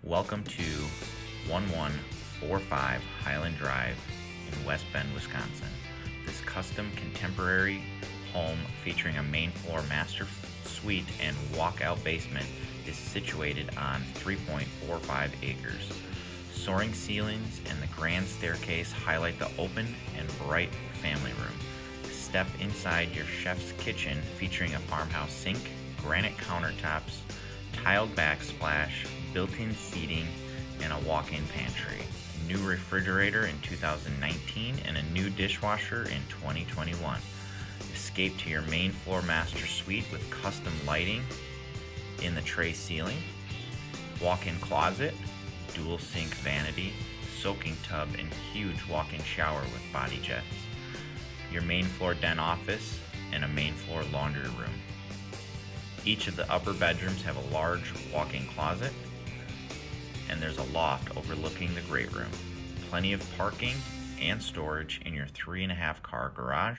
Welcome to 1145 Highland Drive in West Bend, Wisconsin. This custom contemporary home featuring a main floor master suite and walkout basement is situated on 3.45 acres. Soaring ceilings and the grand staircase highlight the open and bright family room. Step inside your chef's kitchen featuring a farmhouse sink, granite countertops, tiled backsplash, built-in seating, and a walk-in pantry. A new refrigerator in 2019 and a new dishwasher in 2021. Escape to your main floor master suite with custom lighting in the tray ceiling, walk-in closet, dual sink vanity, soaking tub, and huge walk-in shower with body jets. Your main floor den office and a main floor laundry room. Each of the upper bedrooms have a large walk-in closet, and there's a loft overlooking the great room. Plenty of parking and storage in your 3.5 car garage.